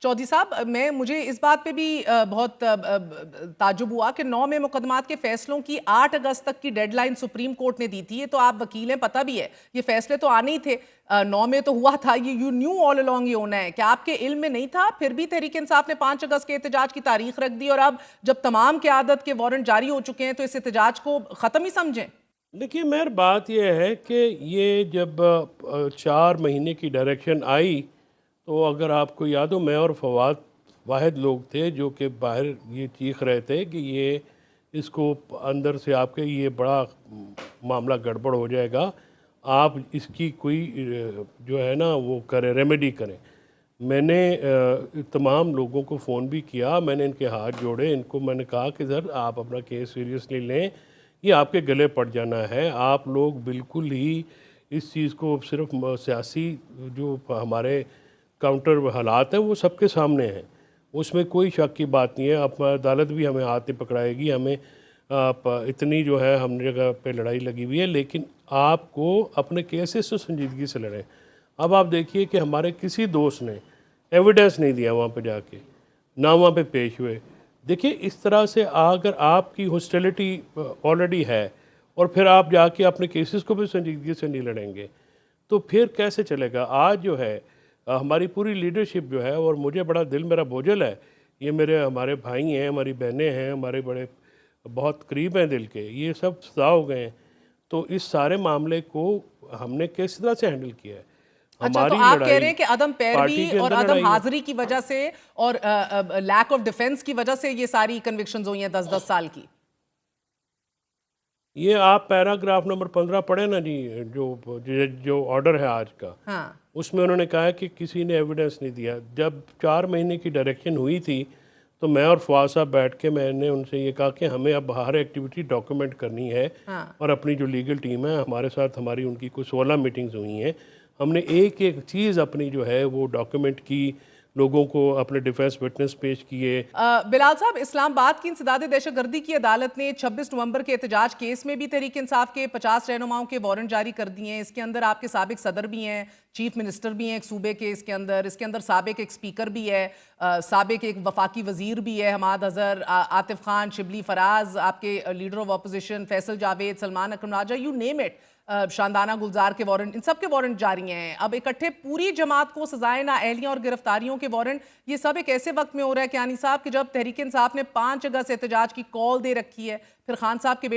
چودھری صاحب مجھے اس بات پہ بھی بہت تعجب ہوا کہ 9 میں مقدمات کے فیصلوں کی 8 اگست تک کی ڈیڈ لائن سپریم کورٹ نے دی تھی. یہ تو آپ وکیل ہیں، پتہ بھی ہے یہ فیصلے تو آنے ہی تھے. 9 میں تو ہوا تھا، یہ یو نیو آل along یہ ہونا ہے. کیا آپ کے علم میں نہیں تھا؟ پھر بھی تحریک انصاف نے 5 اگست کے احتجاج کی تاریخ رکھ دی، اور اب جب تمام قیادت کے وارنٹ جاری ہو چکے ہیں تو اس احتجاج کو ختم ہی سمجھیں؟ دیکھیے مہر، بات یہ ہے کہ یہ جب 4 مہینے کی ڈائریکشن آئی تو اگر آپ کو یاد ہو، میں اور فواد واحد لوگ تھے جو کہ باہر یہ چیخ رہے تھے کہ یہ اس کو اندر سے آپ کے یہ بڑا معاملہ گڑبڑ ہو جائے گا، آپ اس کی کوئی جو ہے نا وہ کریں، ریمیڈی کریں. میں نے تمام لوگوں کو فون بھی کیا، میں نے ان کے ہاتھ جوڑے، ان کو میں نے کہا کہ سر آپ اپنا کیس سیریسلی لیں، یہ آپ کے گلے پڑ جانا ہے. آپ لوگ بالکل ہی اس چیز کو صرف سیاسی جو ہمارے کاؤنٹر حالات ہیں وہ سب کے سامنے ہیں، اس میں کوئی شک کی بات نہیں ہے. اب عدالت بھی ہمیں ہاتھ نہیں پکڑائے گی، ہمیں اتنی جو ہے ہم جگہ پہ لڑائی لگی ہوئی ہے، لیکن آپ کو اپنے کیسز تو سنجیدگی سے لڑیں. اب آپ دیکھیے کہ ہمارے کسی دوست نے ایویڈنس نہیں دیا وہاں پہ جا کے، نہ وہاں پہ پیش ہوئے. دیکھیے اس طرح سے اگر آپ کی ہاسٹیلٹی آلریڈی ہے اور پھر آپ جا کے اپنے کیسز کو بھی سنجیدگی سے نہیں لڑیں گے تو پھر کیسے چلے گا؟ آج جو ہے ہماری پوری لیڈرشپ جو ہے، اور مجھے بڑا دل میرا بوجھل ہے، یہ ہمارے بھائی ہیں، ہماری بہنیں ہیں، ہمارے بڑے بہت قریب ہیں دل کے، یہ سب سزا ہو گئے ہیں. تو اس سارے معاملے کو ہم نے کس طرح سے ہینڈل کیا ہے؟ اچھا، تو ہماری آپ کہہ رہے لڑائی ہیں کہ عدم پارٹی پیروی کے اور اندر عدم لڑائی ہے. حاضری کی وجہ سے اور لیک آف ڈیفنس کی وجہ سے یہ ساری کنوکشنز ہوئی ہیں 10 سال کی. یہ آپ پیراگراف نمبر 15 پڑھیں نا جی، جو آرڈر ہے آج کا، ہاں، اس میں انہوں نے کہا کہ کسی نے ایویڈنس نہیں دیا. جب 4 مہینے کی ڈائریکشن ہوئی تھی تو میں اور فواز صاحب بیٹھ کے میں نے ان سے یہ کہا کہ ہمیں اب ہر ایکٹیویٹی ڈاکیومنٹ کرنی ہے، ہاں. اور اپنی جو لیگل ٹیم ہے ہمارے ساتھ، ہماری ان کی کوئی 16 میٹنگز ہوئی ہیں، ہم نے ایک ایک چیز اپنی جو ہے وہ ڈاکیومنٹ کی، لوگوں کو اپنے ڈیفینس وٹنس پیش کیے. بلال صاحب، اسلام آباد کی انسداد دہشت گردی کی عدالت نے 26 نومبر کے احتجاج کیس میں بھی تحریک انصاف کے 50 رہنماؤں کے وارنٹ جاری کر دیے ہیں. اس کے اندر آپ کے سابق صدر بھی ہیں، چیف منسٹر بھی ہیں ایک صوبے کے، اس کے اندر سابق ایک سپیکر بھی ہے، سابق ایک وفاقی وزیر بھی ہے، حماد اظہر، عاطف خان، شبلی فراز، آپ کے leader of opposition Faisal Javed, Salman Akram Raja, you name it, Shandana Gulzar کے وارنٹ، ان سب کے وارنٹ جاری ہیں. اب اکٹھے پوری جماعت کو سزائے نااہلیاں اور گرفتاریوں کے وارنٹ، یہ سب ایک ایسے وقت میں ہو رہا ہے کیانی صاحب کہ جب تحریک انصاف نے 5 اگست احتجاج کی کال دے رکھی ہے، پھر خان صاحب کے